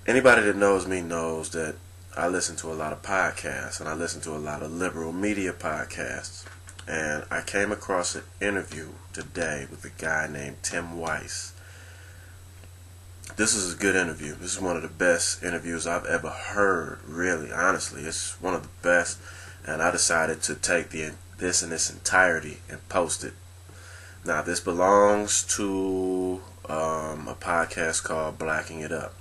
Anybody that knows me knows that I listen to a lot of podcasts and I listen to a lot of liberal media podcasts. And I came across an interview today with a guy named Tim Weiss. This is a good interview. This is one of the best interviews I've ever heard, really, honestly. It's one of the best. And I decided to take this in its entirety and post it. Now, this belongs to a podcast called Blacking It Up.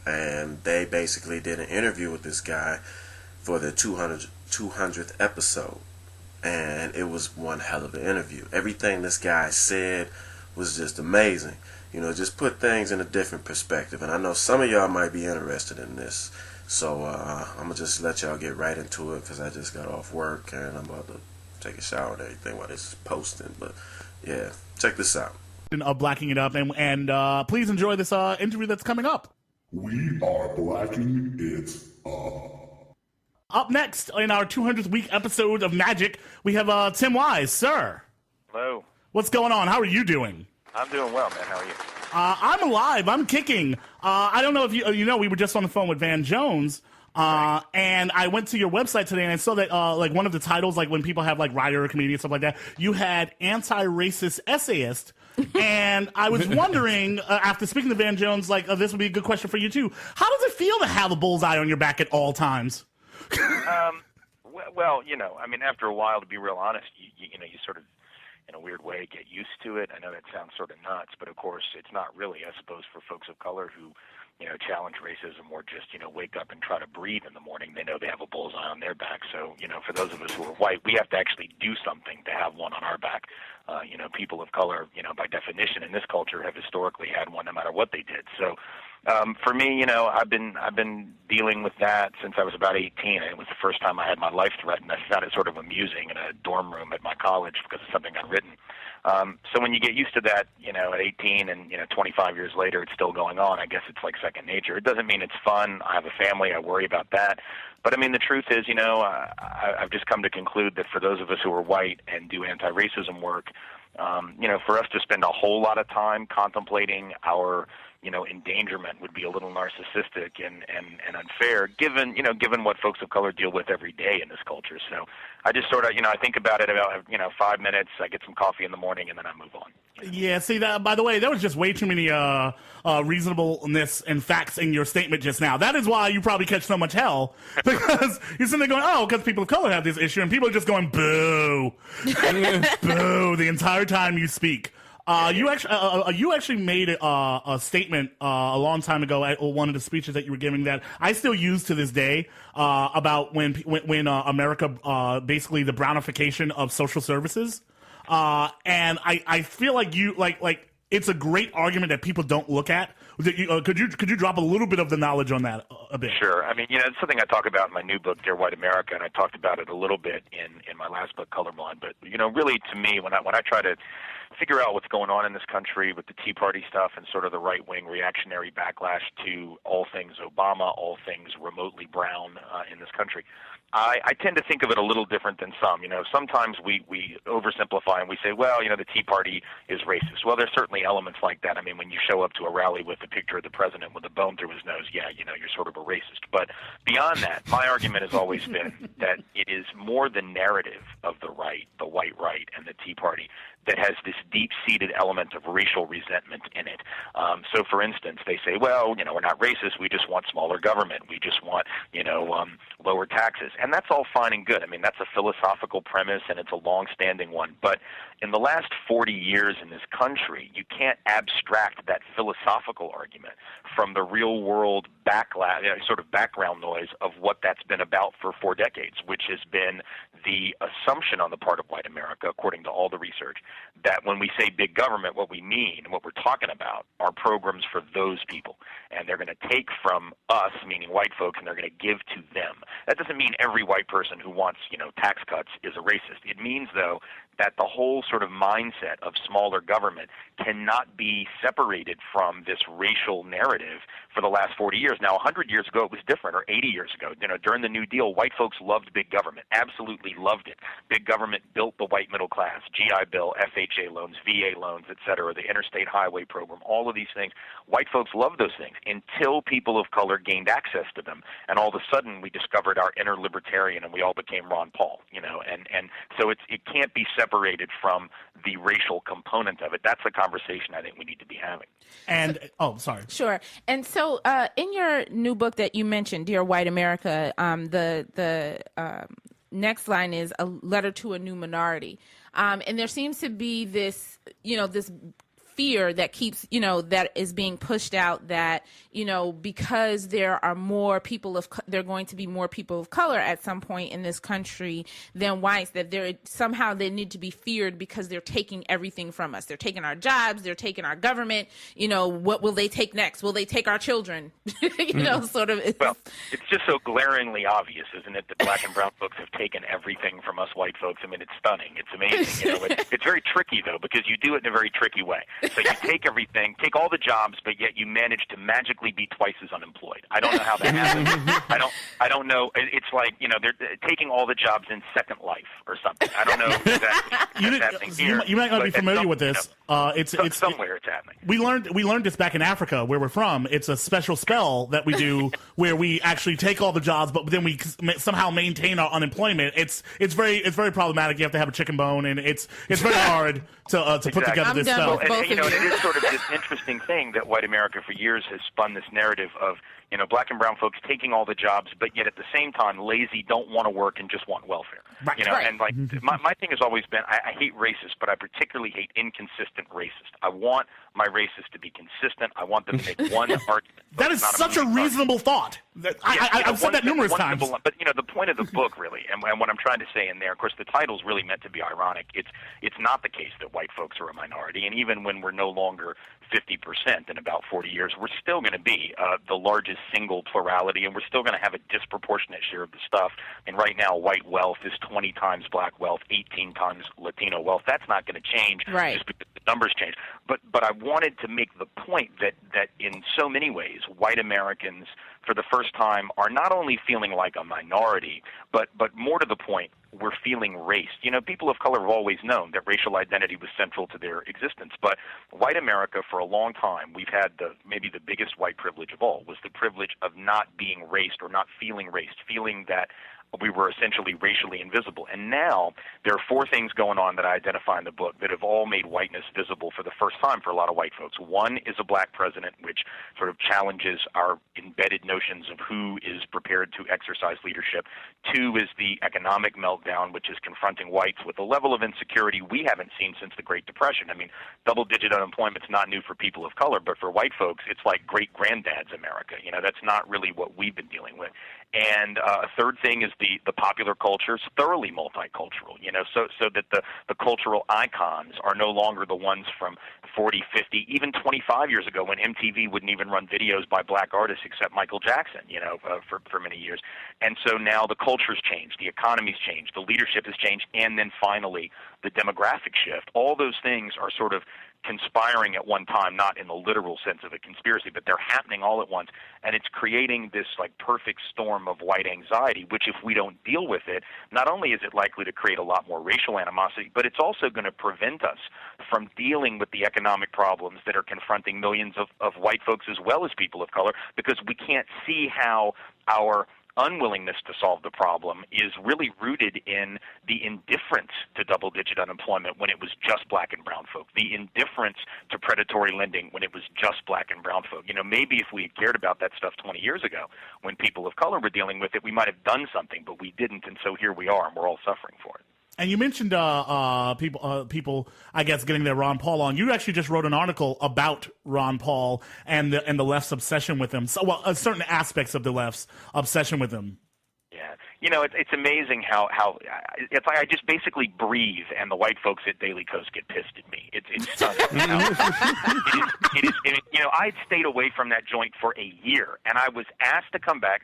And they basically did an interview with this guy for the 200th episode. And it was one hell of an interview. Everything this guy said was just amazing. You know, just put things in a different perspective. And I know some of y'all might be interested in this. So I'm going to just let y'all get right into it because I just got off work and I'm about to take a shower and everything while this is posting. But yeah, check this out. Of blacking it up, and please enjoy this interview that's coming up. We are blacking it up. Up next in our 200th week episode of Magic, we have Tim Wise. Sir. Hello. What's going on? How are you doing? I'm doing well, man. How are you? I'm alive. I'm kicking. I don't know if you know, we were just on the phone with Van Jones, and I went to your website today and I saw that like one of the titles, like when people have like writer or comedian stuff like that, you had anti-racist essayist. And I was wondering, after speaking to Van Jones, like this would be a good question for you too. How does it feel to have a bullseye on your back at all times? Well, you know, I mean, after a while, to be real honest, you know, you sort of, in a weird way, get used to it. I know that sounds sort of nuts, but of course, it's not really, I suppose, for folks of color who, you know, challenge racism or just, you know, wake up and try to breathe in the morning. They know they have a bullseye on their back. So, you know, for those of us who are white, we have to actually do something to have one on our back. You know, people of color, you know, by definition in this culture have historically had one no matter what they did. So for me, you know, I've been dealing with that since I was about 18, and it was the first time I had my life threatened. I found it sort of amusing in a dorm room at my college because of something I'd written. So when you get used to that, you know, at 18 and, you know, 25 years later, it's still going on. I guess it's like second nature. It doesn't mean it's fun. I have a family. I worry about that. But, I mean, the truth is, you know, I've just come to conclude that for those of us who are white and do anti-racism work, you know, for us to spend a whole lot of time contemplating our, you know, endangerment would be a little narcissistic and unfair given, you know, given what folks of color deal with every day in this culture. So I just sort of, you know, I think about it about, you know, 5 minutes, I get some coffee in the morning, and then I move on. Yeah, see, that, by the way, there was just way too many reasonableness and facts in your statement just now. That is why you probably catch so much hell, because you're sitting there going, oh, because people of color have this issue, and people are just going, boo, boo, the entire time you speak. You actually made a statement a long time ago at one of the speeches that you were giving that I still use to this day about when America basically the brownification of social services, and I feel like you like it's a great argument that people don't look at. Could you drop a little bit of the knowledge on that a bit? Sure. I mean, you know, it's something I talk about in my new book, Dear White America, and I talked about it a little bit in my last book, Colorblind. But you know, really, to me, when I try to figure out what's going on in this country with the Tea Party stuff and sort of the right-wing reactionary backlash to all things Obama, all things remotely brown in this country, I tend to think of it a little different than some. You know, sometimes we oversimplify and we say, well, you know, the Tea Party is racist. Well, there's certainly elements like that. I mean, when you show up to a rally with a picture of the president with a bone through his nose, yeah, you know, you're sort of a racist. But beyond that, my argument has always been that it is more the narrative of the right, the white right, and the Tea Party that has this deep-seated element of racial resentment in it. So, for instance, they say, well, you know, we're not racist. We just want smaller government. We just want, you know, lower taxes. And that's all fine and good. I mean, that's a philosophical premise, and it's a long-standing one. But in the last 40 years in this country, you can't abstract that philosophical argument from the real-world backlash, sort of background noise of what that's been about for 4 decades, which has been the assumption on the part of white America, according to all the research, that when we say big government, what we mean and what we're talking about are programs for those people. And they're going to take from us, meaning white folks, and they're going to give to them. That doesn't mean every white person who wants, you know, tax cuts is a racist. It means, though, that the whole sort of mindset of smaller government cannot be separated from this racial narrative for the last 40 years. Now, 100 years ago, it was different, or 80 years ago. During the New Deal, white folks loved big government, absolutely loved it. Big government built the white middle class, GI Bill, FHA loans, VA loans, et cetera, the interstate highway program, all of these things. White folks loved those things until people of color gained access to them. And all of a sudden, we discovered our inner libertarian, and we all became Ron Paul, and so it can't be separated from the racial component of it. That's a conversation I think we need to be having. And sorry. Sure. And so in your new book that you mentioned, Dear White America, the next line is a letter to a new minority. And there seems to be this, this fear that keeps, that is being pushed out that, because there are more people there are going to be more people of color at some point in this country than whites, that somehow they need to be feared because they're taking everything from us. They're taking our jobs, they're taking our government. What will they take next? Will they take our children? Sort of. Well, it's just so glaringly obvious, isn't it, that black and brown folks have taken everything from us white folks. I mean, it's stunning. It's amazing. It's very tricky, though, because you do it in a very tricky way. So you take everything, take all the jobs, but yet you manage to magically be twice as unemployed. I don't know how that happens. I don't know. It's like, they're taking all the jobs in Second Life or something. I don't know exactly what's happening here. You might not be familiar with this. It's somewhere it's happening. We learned this back in Africa, where we're from. It's a special spell that we do where we actually take all the jobs, but then we somehow maintain our unemployment. It's very problematic. You have to have a chicken bone, and it's very hard to put together this spell. And it is sort of this interesting thing that white America for years has spun this narrative of, black and brown folks taking all the jobs, but yet at the same time lazy, don't want to work, and just want welfare. Right. And like my thing has always been, I hate racist, but I particularly hate inconsistent racist. I want my racists to be consistent. I want them to make one argument. That is such a reasonable thought. I've said that numerous times. But the point of the book really, and what I'm trying to say in there, of course, the title's really meant to be ironic. It's not the case that white folks are a minority, and even when we're no longer 50% in about 40 years, we're still going to be the largest single plurality, and we're still going to have a disproportionate share of the stuff. And right now, white wealth is 20 times black wealth, 18 times Latino wealth. That's not going to change just because the numbers change. But I wanted to make the point that in so many ways, white Americans, for the first time, are not only feeling like a minority, but more to the point, we're feeling raced. People of color have always known that racial identity was central to their existence, but white America, for a long time, we've had maybe the biggest white privilege of all, was the privilege of not being raced or not feeling raced, feeling that we were essentially racially invisible. And now there are four things going on that I identify in the book that have all made whiteness visible for the first time for a lot of white folks. One is a black president, which sort of challenges our embedded notions of who is prepared to exercise leadership. Two is the economic meltdown, which is confronting whites with a level of insecurity we haven't seen since the Great Depression. I mean, double-digit unemployment is not new for people of color, but for white folks, it's like great-granddad's America. That's not really what we've been dealing with. And a third thing is the popular culture is thoroughly multicultural, so that the cultural icons are no longer the ones from 40, 50, even 25 years ago when MTV wouldn't even run videos by black artists except Michael Jackson, for many years. And so now the culture's changed, the economy's changed, the leadership has changed, and then finally the demographic shift. All those things are sort of conspiring at one time, not in the literal sense of a conspiracy, but they're happening all at once, and it's creating this like perfect storm of white anxiety, which if we don't deal with it, not only is it likely to create a lot more racial animosity, but it's also going to prevent us from dealing with the economic problems that are confronting millions of white folks as well as people of color, because we can't see how our unwillingness to solve the problem is really rooted in the indifference to double-digit unemployment when it was just black and brown folk, the indifference to predatory lending when it was just black and brown folk. Maybe if we had cared about that stuff 20 years ago when people of color were dealing with it, we might have done something, but we didn't, and so here we are, and we're all suffering for it. And you mentioned people, I guess, getting their Ron Paul on. You actually just wrote an article about Ron Paul and the left's obsession with him. So, certain aspects of the left's obsession with him. it's amazing how it's like I just basically breathe, and the white folks at Daily Kos get pissed at me. It's stunning. I'd stayed away from that joint for a year, and I was asked to come back.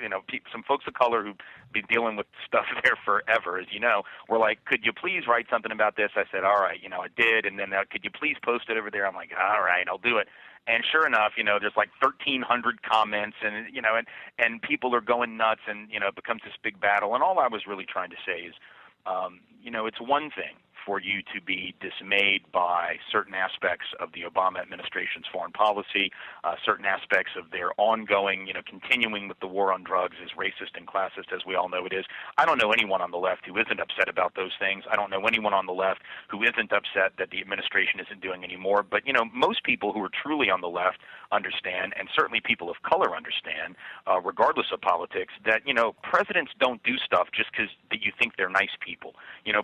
Some folks of color who've been dealing with stuff there forever, as you know, were like, "Could you please write something about this?" I said, "All right," I did, and then could you please post it over there? I'm like, "All right, I'll do it." And sure enough, there's like 1,300 comments, and people are going nuts, and it becomes this big battle. And all I was really trying to say is, it's one thing for you to be dismayed by certain aspects of the Obama administration's foreign policy, certain aspects of their ongoing, continuing with the war on drugs is racist and classist, as we all know it is. I don't know anyone on the left who isn't upset about those things. I don't know anyone on the left who isn't upset that the administration isn't doing any more. But, most people who are truly on the left understand, and certainly people of color understand, regardless of politics, that, presidents don't do stuff just because you think they're nice people.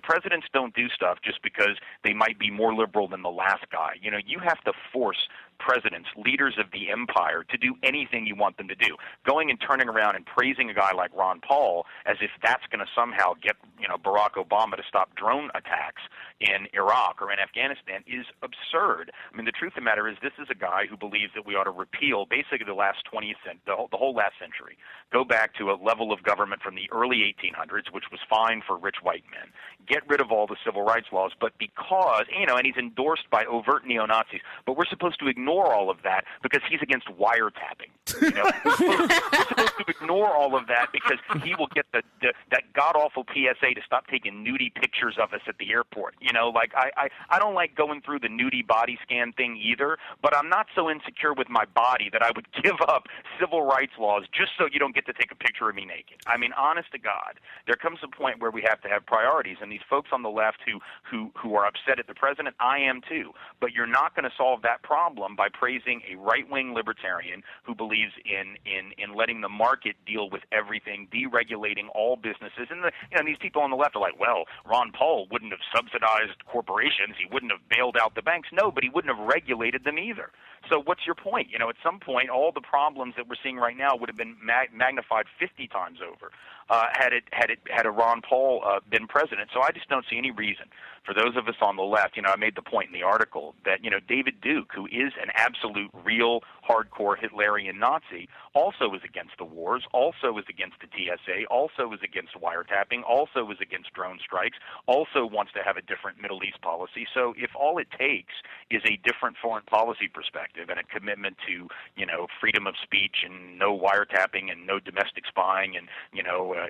Presidents don't do stuff just because they might be more liberal than the last guy. You have to force presidents, leaders of the empire, to do anything you want them to do. Going and turning around and praising a guy like Ron Paul as if that's going to somehow get Barack Obama to stop drone attacks in Iraq or in Afghanistan is absurd. I mean, the truth of the matter is this is a guy who believes that we ought to repeal basically the last 20th century, the whole last century, go back to a level of government from the early 1800s, which was fine for rich white men, get rid of all the civil rights laws, but because, and he's endorsed by overt neo-Nazis, but we're supposed to ignore all of that because he's against wiretapping. We're supposed to ignore all of that because he will get that god-awful PSA to stop taking nudie pictures of us at the airport. I don't like going through the nudie body scan thing either, but I'm not so insecure with my body that I would give up civil rights laws just so you don't get to take a picture of me naked. I mean, honest to God, there comes a point where we have to have priorities, and these folks on the left who are upset at the president, I am too, but you're not going to solve that problem by praising a right-wing libertarian who believes in letting the market deal with everything, deregulating all businesses. And these people on the left are like, well, Ron Paul wouldn't have subsidized corporations, he wouldn't have bailed out the banks. No, but he wouldn't have regulated them either. So what's your point? At some point, all the problems that we're seeing right now would have been magnified 50 times over had a Ron Paul been president. So I just don't see any reason for those of us on the left. I made the point in the article that David Duke, who is an absolute real hardcore Hitlerian Nazi, also is against the wars, also is against the TSA, also is against wiretapping, also is against drone strikes, also wants to have a different Middle East policy. So if all it takes is a different foreign policy perspective and a commitment to, freedom of speech and no wiretapping and no domestic spying and,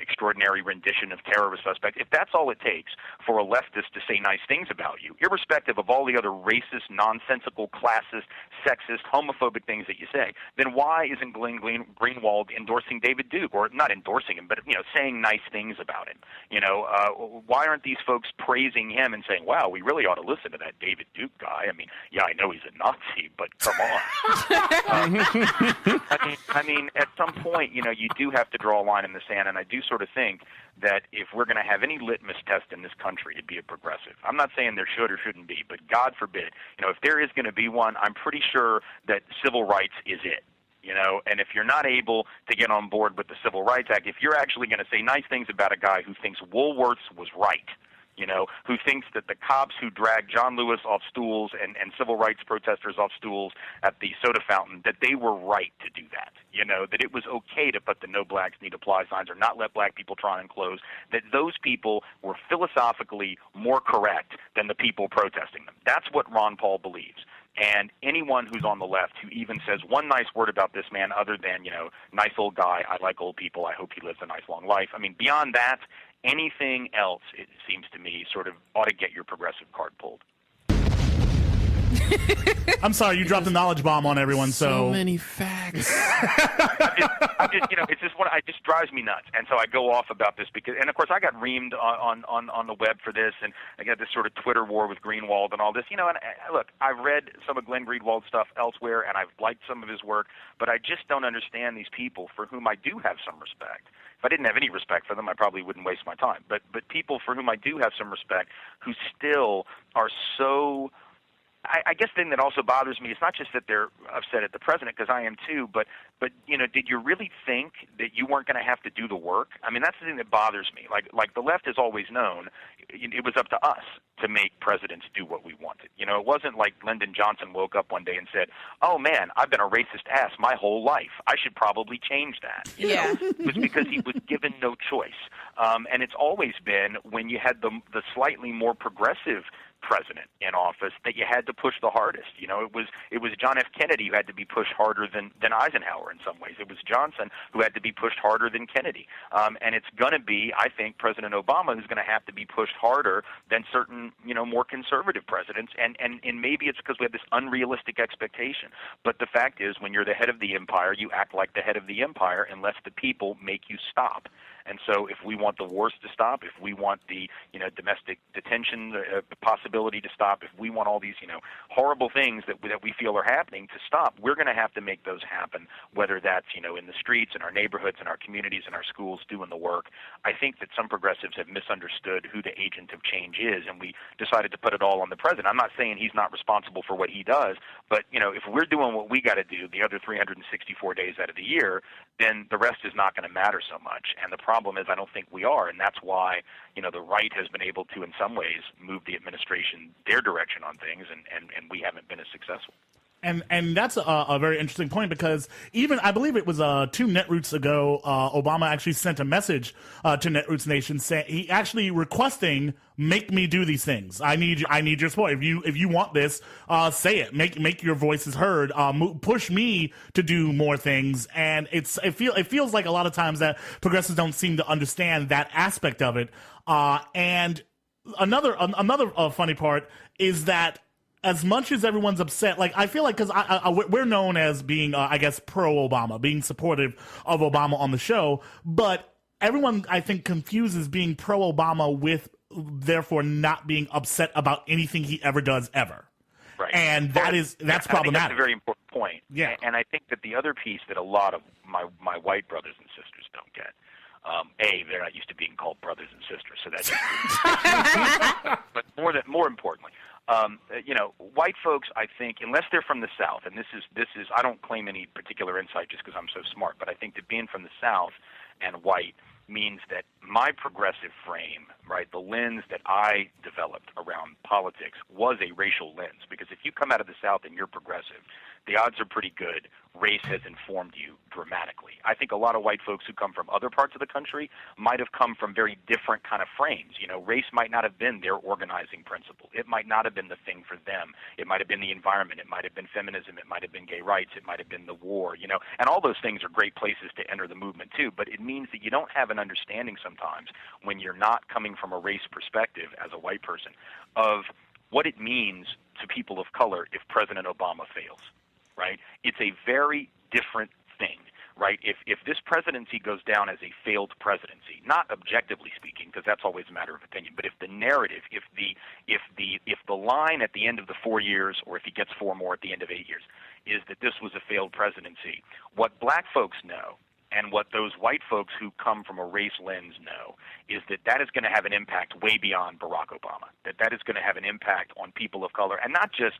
extraordinary rendition of terrorist suspects, if that's all it takes for a leftist to say nice things about you, irrespective of all the other racist, nonsensical, classist, sexist, homophobic things that you say, then why isn't Glenn Greenwald endorsing David Duke, or not endorsing him, but saying nice things about him? Why aren't these folks praising him and saying, "Wow, we really ought to listen to that David Duke guy"? I mean, yeah, I know he's a Nazi, but come on. I mean, at some point, you do have to draw a line in the sand, and I do sort of think that if we're going to have any litmus test in this country, it'd be a progressive. I'm not saying there should or shouldn't be, but God forbid, if there is going to be one, I'm pretty sure that civil rights is it. And if you're not able to get on board with the Civil Rights Act, if you're actually going to say nice things about a guy who thinks Woolworths was right, who thinks that the cops who dragged John Lewis off stools and civil rights protesters off stools at the soda fountain, that they were right to do that, that it was okay to put the no blacks need apply signs or not let black people try on clothes, that those people were philosophically more correct than the people protesting them. That's what Ron Paul believes. And anyone who's on the left who even says one nice word about this man other than, nice old guy, I like old people, I hope he lives a nice long life. I mean, beyond that, anything else, it seems to me, sort of ought to get your progressive card pulled. I'm sorry, you dropped a knowledge bomb on everyone. So many facts. It's just it just drives me nuts, and so I go off about this because, and of course, I got reamed on the web for this, and I got this sort of Twitter war with Greenwald and all this. And look, I've read some of Glenn Greenwald's stuff elsewhere, and I've liked some of his work, but I just don't understand these people for whom I do have some respect. If I didn't have any respect for them, I probably wouldn't waste my time. But people for whom I do have some respect, who still are so I guess the thing that also bothers me is not just that they're upset at the president, because I am too, but did you really think that you weren't going to have to do the work? I mean, that's the thing that bothers me. Like the left has always known, it was up to us to make presidents do what we wanted. It wasn't like Lyndon Johnson woke up one day and said, "Oh man, I've been a racist ass my whole life. I should probably change that." Yeah. It was because he was given no choice. And it's always been when you had the slightly more progressive president in office that you had to push the hardest. It was John F. Kennedy who had to be pushed harder than Eisenhower in some ways. It was Johnson who had to be pushed harder than Kennedy. And it's going to be, I think, President Obama who's going to have to be pushed harder than certain, more conservative presidents. And maybe it's because we have this unrealistic expectation. But the fact is, when you're the head of the empire, you act like the head of the empire unless the people make you stop. And so if we want the wars to stop, if we want the domestic detention possibility to stop, if we want all these horrible things that we feel are happening to stop, we're going to have to make those happen, whether that's in the streets, in our neighborhoods, in our communities, in our schools, doing the work. I think that some progressives have misunderstood who the agent of change is, and we decided to put it all on the president. I'm not saying he's not responsible for what he does, but if we're doing what we got to do the other 364 days out of the year, then the rest is not going to matter so much. And the problem is I don't think we are, and that's why the right has been able to in some ways move the administration their direction on things, and we haven't been as successful. And that's a very interesting point, because even I believe it was 2 Netroots ago, Obama actually sent a message to Netroots Nation saying he actually requesting, make me do these things. I need your support. If you want this, say it. Make your voices heard. Push me to do more things. And it feels like a lot of times that progressives don't seem to understand that aspect of it. And another funny part is that, as much as everyone's upset, like I feel like, because we're known as being, I guess, pro-Obama, being supportive of Obama on the show, but everyone, I think, confuses being pro-Obama with, therefore, not being upset about anything he ever does ever. Right. And that's problematic. I think that's a very important point. Yeah. And I think that the other piece that a lot of my white brothers and sisters don't get, they're not used to being called brothers and sisters, so that's but more importantly, white folks, I think, unless they're from the South, and this is I don't claim any particular insight just because I'm so smart, but I think that being from the South and white means that my progressive frame, right, the lens that I developed around politics was a racial lens, because if you come out of the South and you're progressive, the odds are pretty good race has informed you dramatically. I think a lot of white folks who come from other parts of the country might have come from very different kind of frames. Race might not have been their organizing principle. It might not have been the thing for them. It might have been the environment. It might have been feminism. It might have been gay rights. It might have been the war, and all those things are great places to enter the movement too, but it means that you don't have an understanding sometimes when you're not coming from a race perspective as a white person of what it means to people of color if President Obama fails. Right? It's a very different thing, right? If this presidency goes down as a failed presidency, not objectively speaking, because that's always a matter of opinion, but if the narrative, if the line at the end of the 4 years, or if he gets 4 more at the end of 8 years, is that this was a failed presidency, what black folks know, and what those white folks who come from a race lens know, is that is going to have an impact way beyond Barack Obama, that is going to have an impact on people of color, and not just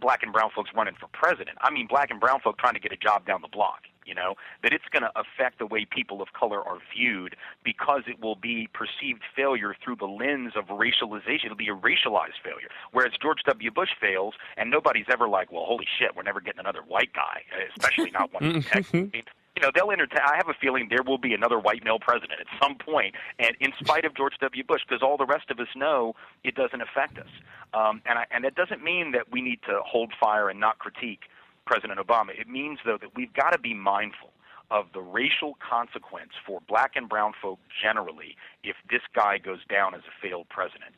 black and brown folks running for president. I mean black and brown folk trying to get a job down the block, that it's going to affect the way people of color are viewed, because it will be perceived failure through the lens of racialization. It'll be a racialized failure, whereas George W. Bush fails, and nobody's ever like, well, holy shit, we're never getting another white guy, especially not one from Texas. They'll entertain. I have a feeling there will be another white male president at some point, and in spite of George W. Bush, because all the rest of us know it doesn't affect us. And it doesn't mean that we need to hold fire and not critique President Obama. It means, though, that we've got to be mindful of the racial consequence for black and brown folk generally if this guy goes down as a failed president.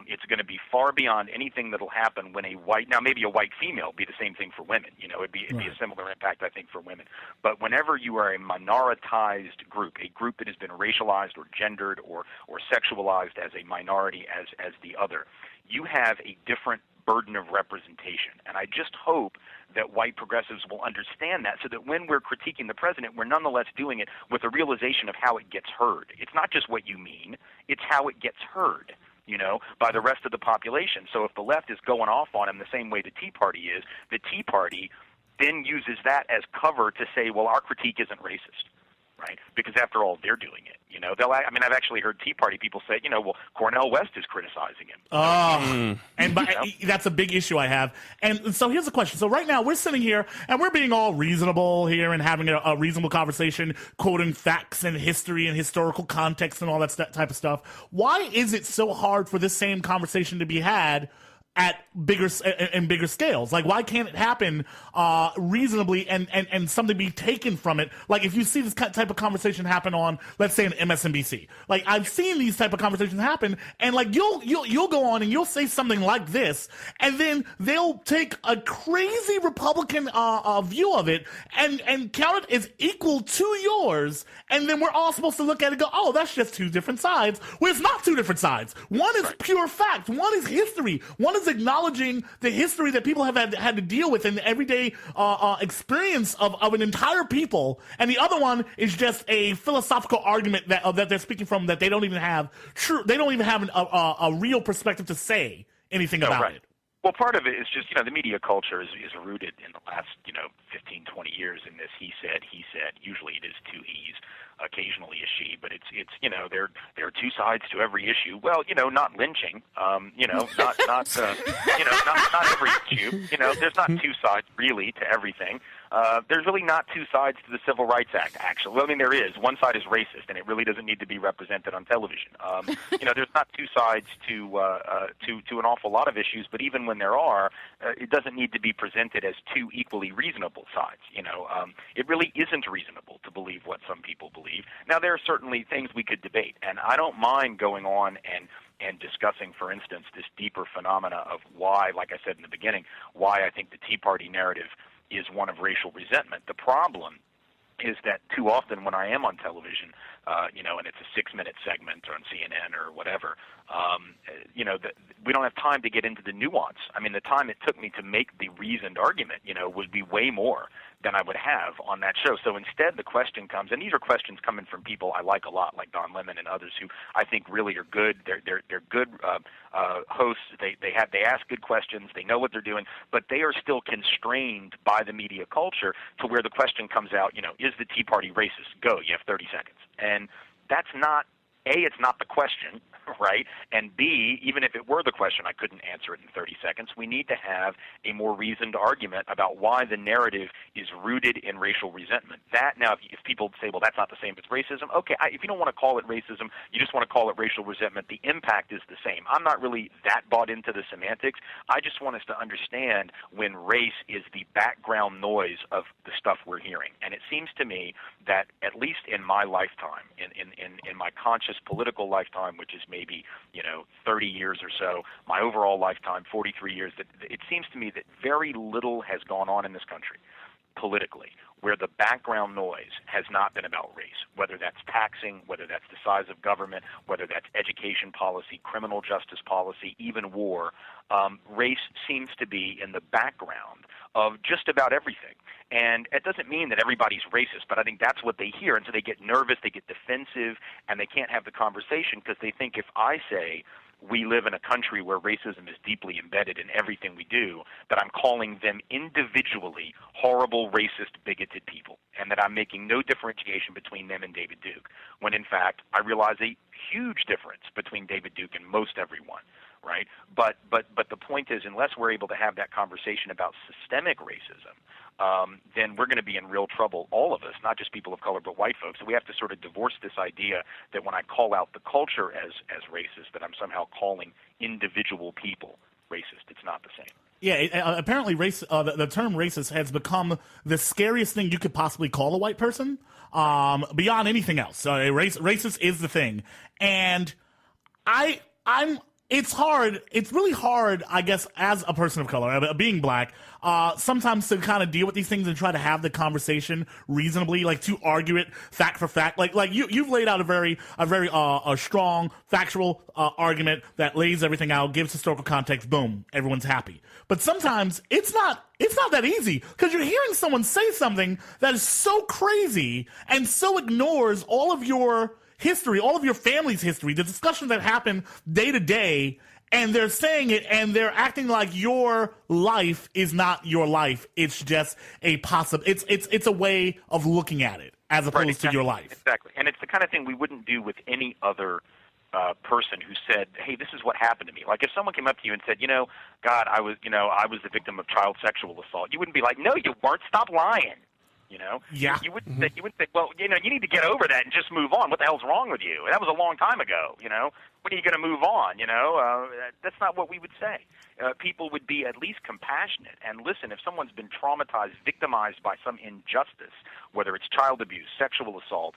It's going to be far beyond anything that'll happen when now maybe a white female would be the same thing for women. It'd be a similar impact, I think, for women. But whenever you are a minoritized group, a group that has been racialized or gendered or sexualized as a minority, as the other, you have a different burden of representation. And I just hope that white progressives will understand that, so that when we're critiquing the president, we're nonetheless doing it with a realization of how it gets heard. It's not just what you mean, it's how it gets heard. by the rest of the population. So if the left is going off on him the same way the Tea Party is, the Tea Party then uses that as cover to say, well, our critique isn't racist, right? Because after all, they're doing it. I've actually heard Tea Party people say, well, Cornel West is criticizing him. That's a big issue I have. And so here's the question. So right now we're sitting here and we're being all reasonable here and having a reasonable conversation, quoting facts and history and historical context and all that type of stuff. Why is it so hard for this same conversation to be had at bigger scales? Like, why can't it happen reasonably and something be taken from it? Like, if you see this type of conversation happen on, let's say, an MSNBC, like I've seen these type of conversations happen, and like you'll go on and you'll say something like this, and then they'll take a crazy Republican view of it and count it as equal to yours, and then we're all supposed to look at it and go, oh, that's just two different sides. Well, it's not two different sides. One is pure fact. One is history. One is acknowledging the history that people have had to deal with in the everyday experience of an entire people, and the other one is just a philosophical argument that they're speaking from that they don't even have a real perspective to say anything about it. Well, part of it is just, the media culture is rooted in the last, 15, 20 years in this he said. Usually it is two he's, occasionally a she, but it's there are two sides to every issue. Well, not lynching, not every issue. There's not two sides really to everything. There's really not two sides to the Civil Rights Act, actually. Well, I mean, there is. One side is racist, and it really doesn't need to be represented on television. There's not two sides to an awful lot of issues, but even when there are, it doesn't need to be presented as two equally reasonable sides. It really isn't reasonable to believe what some people believe. Now, there are certainly things we could debate, and I don't mind going on and discussing, for instance, this deeper phenomena of why, like I said in the beginning, why I think the Tea Party narrative is one of racial resentment. The problem is that too often when I am on television, and it's a 6-minute segment on CNN or whatever, we don't have time to get into the nuance. I mean, the time it took me to make the reasoned argument, would be way more than I would have on that show. So instead, the question comes, and these are questions coming from people I like a lot, like Don Lemon and others who I think really are good. They're good hosts. They ask good questions. They know what they're doing, but they are still constrained by the media culture to where the question comes out. Is the Tea Party racist? Go. You have 30 seconds, and that's not. A, it's not the question, right? And B, even if it were the question, I couldn't answer it in 30 seconds. We need to have a more reasoned argument about why the narrative is rooted in racial resentment. That, now, if people say, well, that's not the same as racism, okay, if you don't want to call it racism, you just want to call it racial resentment, the impact is the same. I'm not really that bought into the semantics. I just want us to understand when race is the background noise of the stuff we're hearing. And it seems to me that, at least in my lifetime, in my conscious political lifetime, which is maybe 30 years or so, my overall lifetime, 43 years, that it seems to me that very little has gone on in this country politically where the background noise has not been about race, whether that's taxing, whether that's the size of government, whether that's education policy, criminal justice policy, even war. Race seems to be in the background of just about everything. And it doesn't mean that everybody's racist, but I think that's what they hear. And so they get nervous, they get defensive, and they can't have the conversation because they think if I say we live in a country where racism is deeply embedded in everything we do, that I'm calling them individually horrible, racist, bigoted people, and that I'm making no differentiation between them and David Duke, when in fact I realize a huge difference between David Duke and most everyone. Right, but the point is, unless we're able to have that conversation about systemic racism, then we're going to be in real trouble, all of us, not just people of color, but white folks. So we have to sort of divorce this idea that when I call out the culture as racist, that I'm somehow calling individual people racist. It's not the same. Yeah, apparently the term racist has become the scariest thing you could possibly call a white person, beyond anything else. Racist is the thing. And it's hard. It's really hard, I guess, as a person of color, being black, sometimes to kind of deal with these things and try to have the conversation reasonably, like to argue it fact for fact. Like you've laid out a very strong factual argument that lays everything out, gives historical context. Boom, everyone's happy. But sometimes it's not that easy because you're hearing someone say something that is so crazy and so ignores all of your history, all of your family's history, the discussions that happen day to day, and they're saying it and they're acting like your life is not your life. It's just a it's a way of looking at it as opposed to your life. Exactly. And it's the kind of thing we wouldn't do with any other person who said, "Hey, this is what happened to me." Like if someone came up to you and said, "God, I was the victim of child sexual assault," you wouldn't be like, "No, you weren't. Stop lying." Yeah. You wouldn't say, "Well, you need to get over that and just move on. What the hell's wrong with you? That was a long time ago. When are you going to move on? That's not what we would say. People would be at least compassionate and listen. If someone's been traumatized, victimized by some injustice, whether it's child abuse, sexual assault,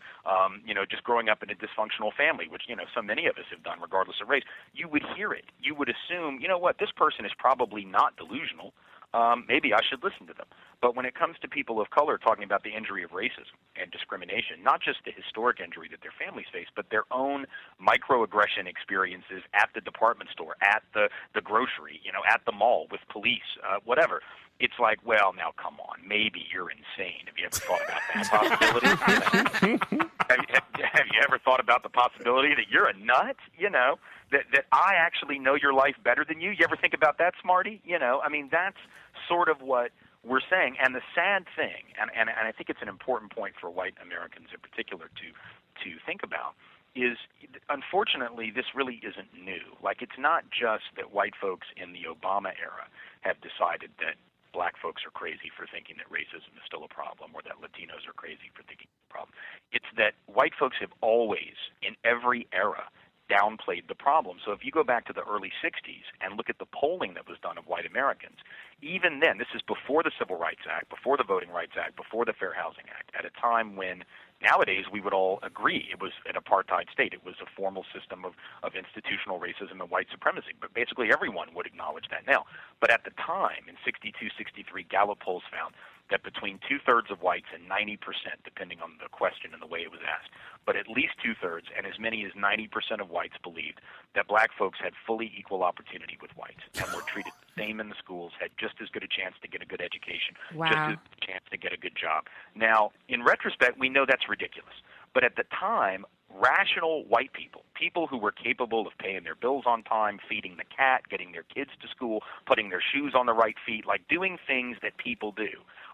just growing up in a dysfunctional family, which so many of us have done, regardless of race, you would hear it. You would assume, this person is probably not delusional. Maybe I should listen to them. But when it comes to people of color talking about the injury of racism and discrimination, not just the historic injury that their families face, but their own microaggression experiences at the department store, at the grocery, at the mall with police, whatever, it's like, well, now come on, maybe you're insane. Have you ever thought about that possibility? Have you ever thought about the possibility that you're a nut? That I actually know your life better than you? You ever think about that, Smarty? That's sort of what we're saying. And the sad thing, and I think it's an important point for white Americans in particular to think about, is unfortunately this really isn't new. Like it's not just that white folks in the Obama era have decided that black folks are crazy for thinking that racism is still a problem, or that Latinos are crazy for thinking it's a problem. It's that white folks have always, in every era, downplayed the problem. So if you go back to the early 60s and look at the polling that was done of white Americans, even then, this is before the Civil Rights Act, before the Voting Rights Act, before the Fair Housing Act, at a time when nowadays we would all agree it was an apartheid state. It was a formal system of institutional racism and white supremacy. But basically everyone would acknowledge that now. But at the time, in 62, 63, Gallup polls found that between two-thirds of whites and 90%, depending on the question and the way it was asked, but at least two-thirds and as many as 90% of whites believed that black folks had fully equal opportunity with whites and were treated the same in the schools, had just as good a chance to get a good education, just as good a chance to get a good job. Now, in retrospect, we know that's ridiculous. But at the time, rational white people, people who were capable of paying their bills on time, feeding the cat, getting their kids to school, putting their shoes on the right feet, like doing things that people do,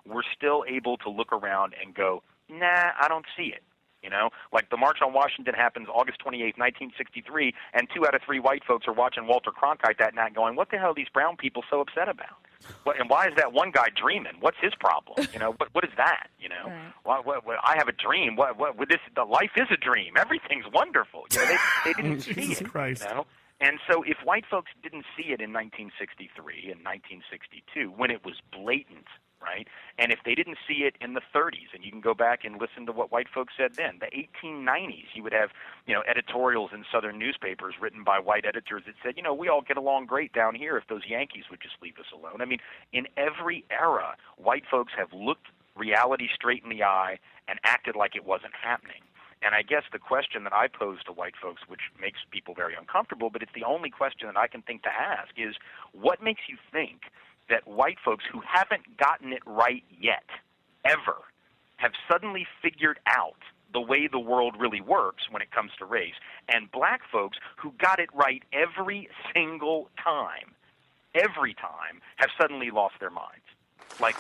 were still able to look around and go, nah, I don't see it. Like the March on Washington happens August 28, 1963, and 2 out of 3 white folks are watching Walter Cronkite that night going, what the hell are these brown people so upset about? And why is that one guy dreaming? What's his problem? What is that? Right. I have a dream. The life is a dream. Everything's wonderful. They didn't see Jesus it. Christ. And so if white folks didn't see it in 1963 and 1962, when it was blatant, right? And if they didn't see it in the 30s, and you can go back and listen to what white folks said then, the 1890s, you would have, editorials in Southern newspapers written by white editors that said, we all get along great down here if those Yankees would just leave us alone. In every era, white folks have looked reality straight in the eye and acted like it wasn't happening. And I guess the question that I pose to white folks, which makes people very uncomfortable, but it's the only question that I can think to ask, is what makes you think that white folks who haven't gotten it right yet, ever, have suddenly figured out the way the world really works when it comes to race, and black folks who got it right every single time, have suddenly lost their minds? Like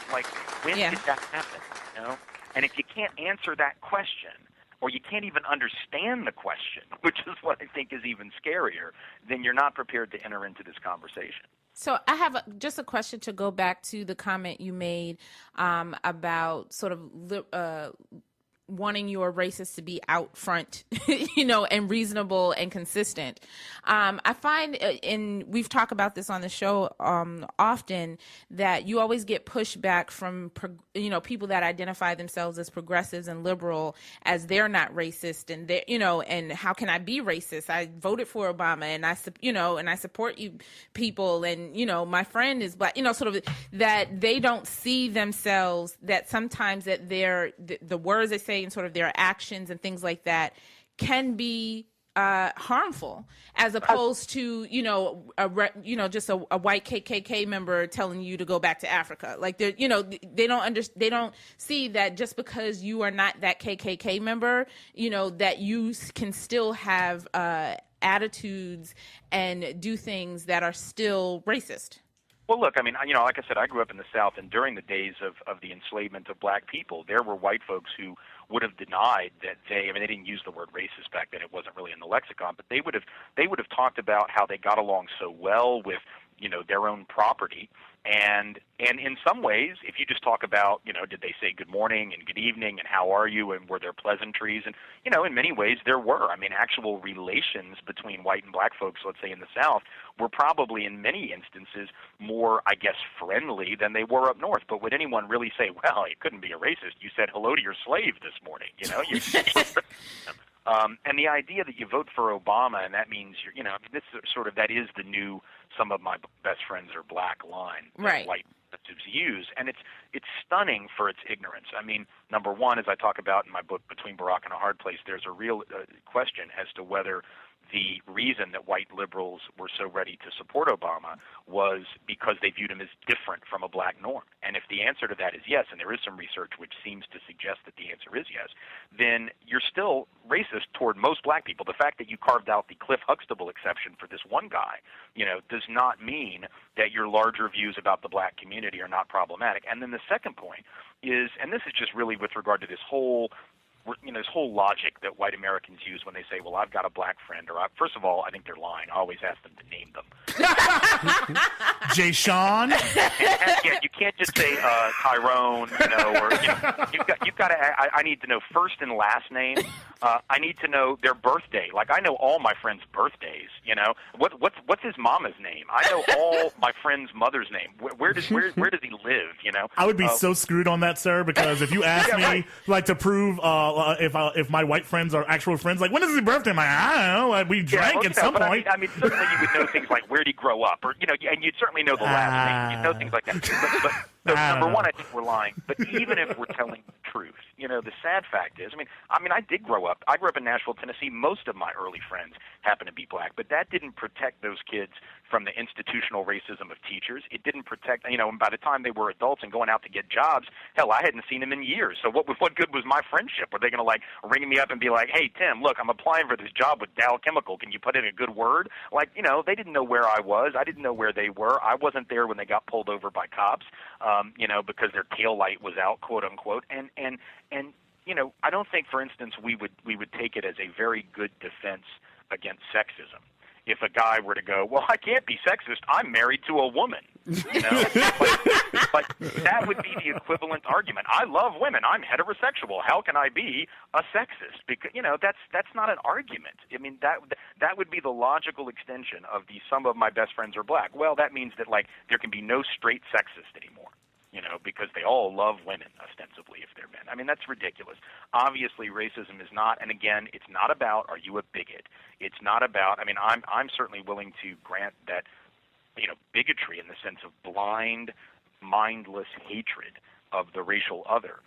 when did that happen? And if you can't answer that question, or you can't even understand the question, which is what I think is even scarier, then you're not prepared to enter into this conversation. So I have just a question to go back to the comment you made about sort of wanting your racists to be out front, and reasonable and consistent. I find, and we've talked about this on the show often, that you always get pushback from, people that identify themselves as progressives and liberal as they're not racist, and they, and how can I be racist? I voted for Obama, and I support you people, and my friend is black. Sort of that they don't see themselves, that sometimes that the words they say and sort of their actions and things like that can be harmful, as opposed to just a white KKK member telling you to go back to Africa. Like they don't see that just because you are not that KKK member, that you can still have attitudes and do things that are still racist. Well, look, I mean, like I said, I grew up in the South, and during the days of the enslavement of black people, there were white folks who would have denied that they didn't use the word racist back then. It wasn't really in the lexicon, but they would have talked about how they got along so well with, their own property. And in some ways, if you just talk about, did they say good morning and good evening and how are you and were there pleasantries? And, in many ways there were. I mean, actual relations between white and black folks, let's say in the South, were probably in many instances more, I guess, friendly than they were up north. But would anyone really say, well, you couldn't be a racist. You said hello to your slave this morning, and the idea that you vote for Obama and that means this sort of, that is the new some of my best friends are black line that right. white conservatives use, and it's stunning for its ignorance. I mean, number one, as I talk about in my book Between Barack and a Hard Place, there's a real question as to whether the reason that white liberals were so ready to support Obama was because they viewed him as different from a black norm. And if the answer to that is yes, and there is some research which seems to suggest that the answer is yes, then you're still racist toward most black people. The fact that you carved out the Cliff Huxtable exception for this one guy, does not mean that your larger views about the black community are not problematic. And then the second point is, and this is just really with regard to this whole logic that white Americans use when they say, well, I've got a black friend, or first of all, I think they're lying. I always ask them to name them. Jay Sean? Yeah, you can't just say Tyrone, or you've got to. I need to know first and last name. I need to know their birthday. Like, I know all my friends' birthdays. What's his mama's name? I know all my friends' mother's name. Where does he live? I would be so screwed on that, sir, because if you ask me like to prove if my white friends are actual friends, like when is his birthday? I'm like, I don't know. Like, we drank at some point. I mean, certainly you would know things like where did he grow up, or and you'd certainly know the last name. You'd know things like that. So number one, I think we're lying. But even if we're telling the truth, the sad fact is, I did grow up. I grew up in Nashville, Tennessee. Most of my early friends happen to be black, but that didn't protect those kids from the institutional racism of teachers. It didn't protect, and by the time they were adults and going out to get jobs, hell, I hadn't seen them in years. So what good was my friendship? Were they going to ring me up and be like, hey, Tim, look, I'm applying for this job with Dow Chemical. Can you put in a good word? They didn't know where I was. I didn't know where they were. I wasn't there when they got pulled over by cops, because their tail light was out, quote unquote. And I don't think, for instance, we would take it as a very good defense against sexism if a guy were to go, well, I can't be sexist. I'm married to a woman. But that would be the equivalent argument. I love women. I'm heterosexual. How can I be a sexist? Because that's not an argument. That would be the logical extension of the some of my best friends are black. Well, that means that there can be no straight sexist anymore. Because they all love women, ostensibly, if they're men. That's ridiculous. Obviously, racism is not, and again, it's not about, are you a bigot? It's not about, I'm certainly willing to grant that, bigotry in the sense of blind, mindless hatred of the racial other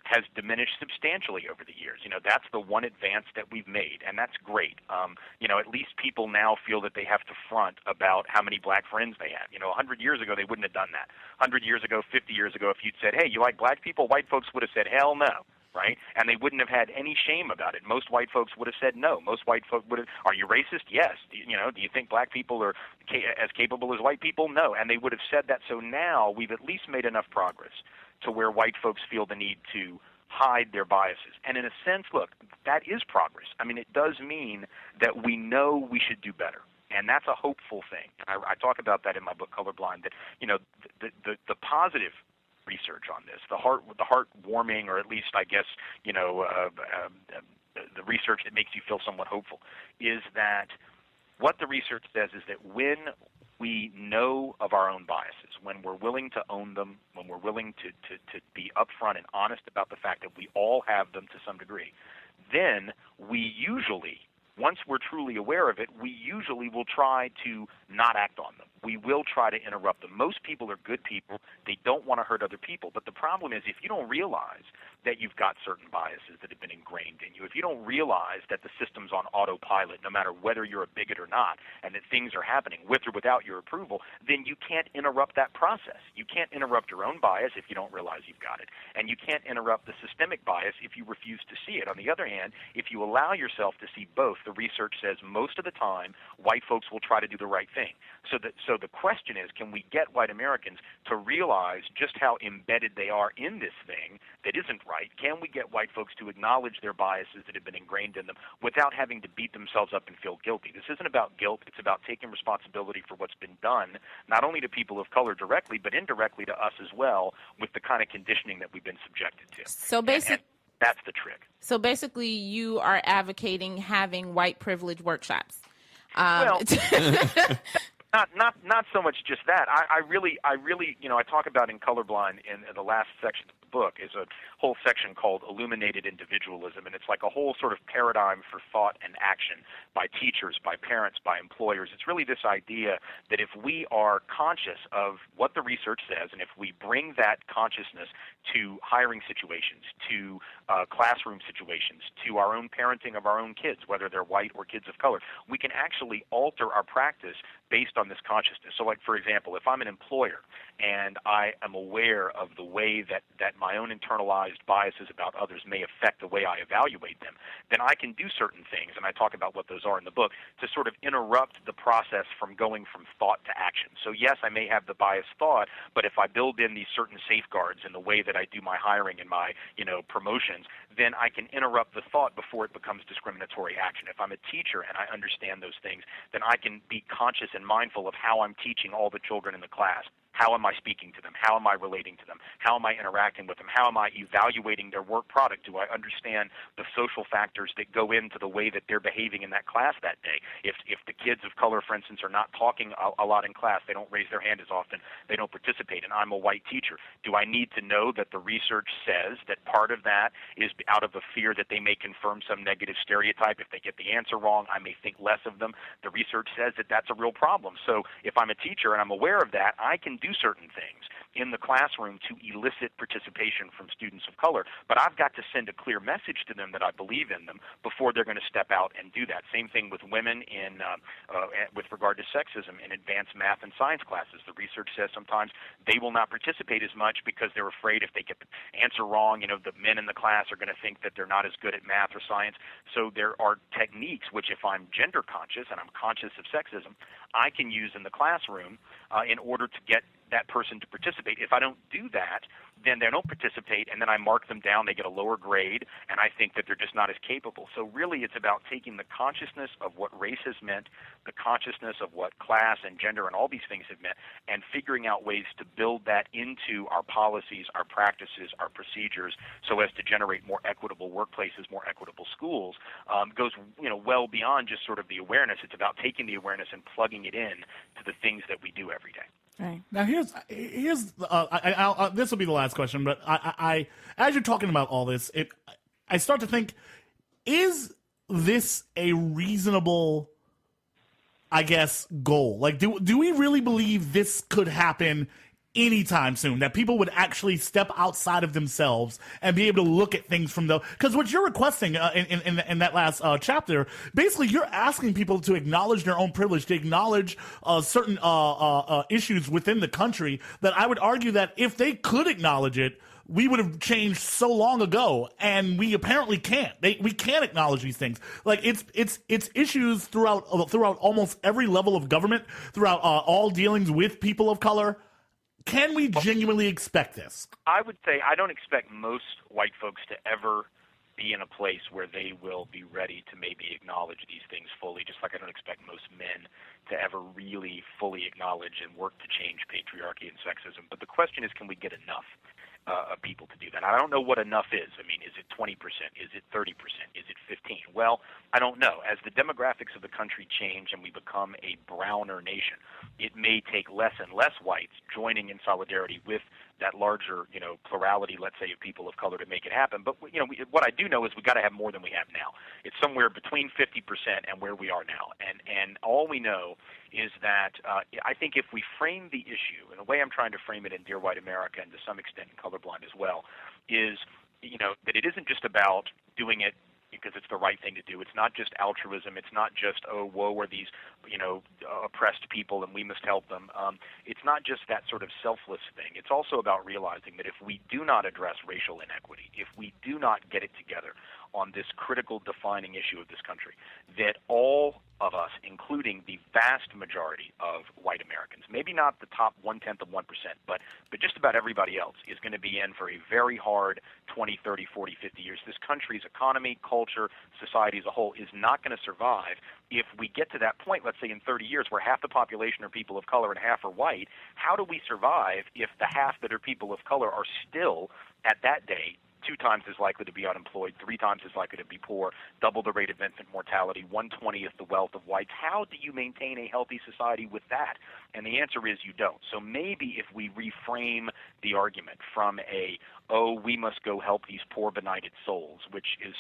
has diminished substantially over the years. That's the one advance that we've made, and that's great. At least people now feel that they have to front about how many black friends they have. 100 years ago, they wouldn't have done that. 100 years ago, 50 years ago, if you'd said, hey, you like black people, white folks would have said, hell no, right? And they wouldn't have had any shame about it. Most white folks would have said no. Most white folks would have, are you racist? Yes. Do you think black people are as capable as white people? No. And they would have said that. So now we've at least made enough progress to where white folks feel the need to hide their biases. And in a sense, look, that is progress. It does mean that we know we should do better. And that's a hopeful thing. I talk about that in my book, Colorblind, that, the positive research on this, the heartwarming, or at least, I guess, the research that makes you feel somewhat hopeful, is that what the research says is that when we know of our own biases, when we're willing to own them, when we're willing to be upfront and honest about the fact that we all have them to some degree, then we usually, once we're truly aware of it, we usually will try to not act on them. We will try to interrupt them. Most people are good people. They don't want to hurt other people. But the problem is, if you don't realize that you've got certain biases that have been ingrained in you, if you don't realize that the system's on autopilot, no matter whether you're a bigot or not, and that things are happening with or without your approval, then you can't interrupt that process. You can't interrupt your own bias if you don't realize you've got it, and you can't interrupt the systemic bias if you refuse to see it. On the other hand, if you allow yourself to see both, the research says most of the time white folks will try to do the right thing. So the question is, can we get white Americans to realize just how embedded they are in this thing that isn't right? Can we get white folks to acknowledge their biases that have been ingrained in them without having to beat themselves up and feel guilty? This isn't about guilt. It's about taking responsibility for what's been done, not only to people of color directly, but indirectly to us as well, with the kind of conditioning that we've been subjected to. So that's the trick. So basically, you are advocating having white privilege workshops. Well, not so much just that. I really, I talk about in Colorblind in the last section of the book is a whole section called Illuminated Individualism, and it's like a whole sort of paradigm for thought and action by teachers, by parents, by employers. It's really this idea that if we are conscious of what the research says, and if we bring that consciousness to hiring situations, to classroom situations, to our own parenting of our own kids, whether they're white or kids of color, we can actually alter our practice based on this consciousness. So, like, for example, if I'm an employer and I am aware of the way that my own internalized biases about others may affect the way I evaluate them, then I can do certain things, and I talk about what those are in the book, to sort of interrupt the process from going from thought to action. So, yes, I may have the biased thought, but if I build in these certain safeguards in the way that I do my hiring and my, promotions, then I can interrupt the thought before it becomes discriminatory action. If I'm a teacher and I understand those things, then I can be conscious and mindful of how I'm teaching all the children in the class. How am I speaking to them? How am I relating to them? How am I interacting with them? How am I evaluating their work product? Do I understand the social factors that go into the way that they're behaving in that class that day? If the kids of color, for instance, are not talking a lot in class, they don't raise their hand as often, they don't participate, and I'm a white teacher, do I need to know that the research says that part of that is out of a fear that they may confirm some negative stereotype? If they get the answer wrong, I may think less of them. The research says that that's a real problem. So if I'm a teacher and I'm aware of that, I can do certain things in the classroom to elicit participation from students of color, but I've got to send a clear message to them that I believe in them before they're going to step out and do that. Same thing with women with regard to sexism in advanced math and science classes. The research says sometimes they will not participate as much because they're afraid if they get the answer wrong, the men in the class are going to think that they're not as good at math or science. So there are techniques which, if I'm gender conscious and I'm conscious of sexism, I can use in the classroom in order to get that person to participate. If I don't do that, then they don't participate, and then I mark them down, they get a lower grade, and I think that they're just not as capable. So really it's about taking the consciousness of what race has meant, the consciousness of what class and gender and all these things have meant, and figuring out ways to build that into our policies, our practices, our procedures, so as to generate more equitable workplaces, more equitable schools, goes well beyond just sort of the awareness. It's about taking the awareness and plugging it in to the things that we do every day. Right. Now here's this will be the last question, but I as you're talking about all this, I start to think, is this a reasonable, I guess, goal? Like, do we really believe this could happen anytime soon, that people would actually step outside of themselves and be able to look at things from because what you're requesting in that last chapter, basically you're asking people to acknowledge their own privilege, to acknowledge certain issues within the country, that I would argue that if they could acknowledge it, we would have changed so long ago, and we apparently can't. We can't acknowledge these things. Like, it's issues throughout almost every level of government, throughout all dealings with people of color. Can we genuinely expect this? I would say I don't expect most white folks to ever be in a place where they will be ready to maybe acknowledge these things fully, just like I don't expect most men to ever really fully acknowledge and work to change patriarchy and sexism. But the question is, can we get enough of people to do that? I don't know what enough is. I mean, is it 20%? Is it 30%? Is it 15%? Well, I don't know. As the demographics of the country change and we become a browner nation, it may take less and less whites joining in solidarity with that larger, plurality, let's say, of people of color to make it happen. But, what I do know is we got to have more than we have now. It's somewhere between 50% and where we are now. And all we know is that I think if we frame the issue, and the way I'm trying to frame it in Dear White America and to some extent in Colorblind as well, is, that it isn't just about doing it because it's the right thing to do. It's not just altruism. It's not just, oh, woe are these, oppressed people and we must help them. It's not just that sort of selfless thing. It's also about realizing that if we do not address racial inequity, if we do not get it together on this critical defining issue of this country, that all of us, including the vast majority of white Americans, maybe not the top 1/10 of 1%, but just about everybody else is going to be in for a very hard 20, 30, 40, 50 years. This country's economy, culture, society as a whole is not going to survive if we get to that point, let's say in 30 years, where half the population are people of color and half are white. How do we survive if the half that are people of color are still, at that day, 2 times as likely to be unemployed, 3 times as likely to be poor, double the rate of infant mortality, 1/20th the wealth of whites? How do you maintain a healthy society with that? And the answer is you don't. So maybe if we reframe the argument from we must go help these poor benighted souls, which is,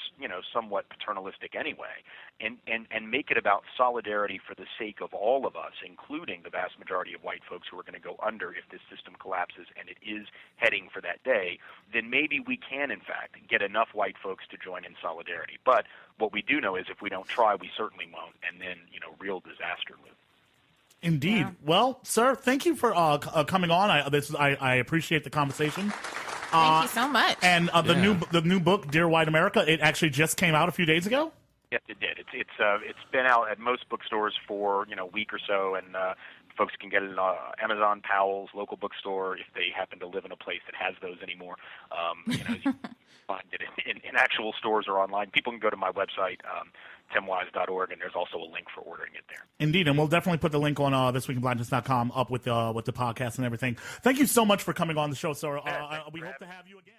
somewhat paternalistic anyway, and make it about solidarity for the sake of all of us, including the vast majority of white folks who are going to go under if this system collapses, and it is heading for that day, then maybe we can, in fact, get enough white folks to join in solidarity. But what we do know is if we don't try, we certainly won't, and then, real disaster looms. Indeed. Yeah. Well, sir, thank you for coming on. I appreciate the conversation. Thank you so much. And the new book, Dear White America, it actually just came out a few days ago. Yes, it did. It's been out at most bookstores for a week or so, and folks can get it on Amazon, Powell's, local bookstore if they happen to live in a place that has those anymore. You can find it in actual stores or online. People can go to my website, timwise.org, and there's also a link for ordering it there. Indeed, and we'll definitely put the link on thisweekinblackness.com up with the podcast and everything. Thank you so much for coming on the show, sir. We hope to have you again.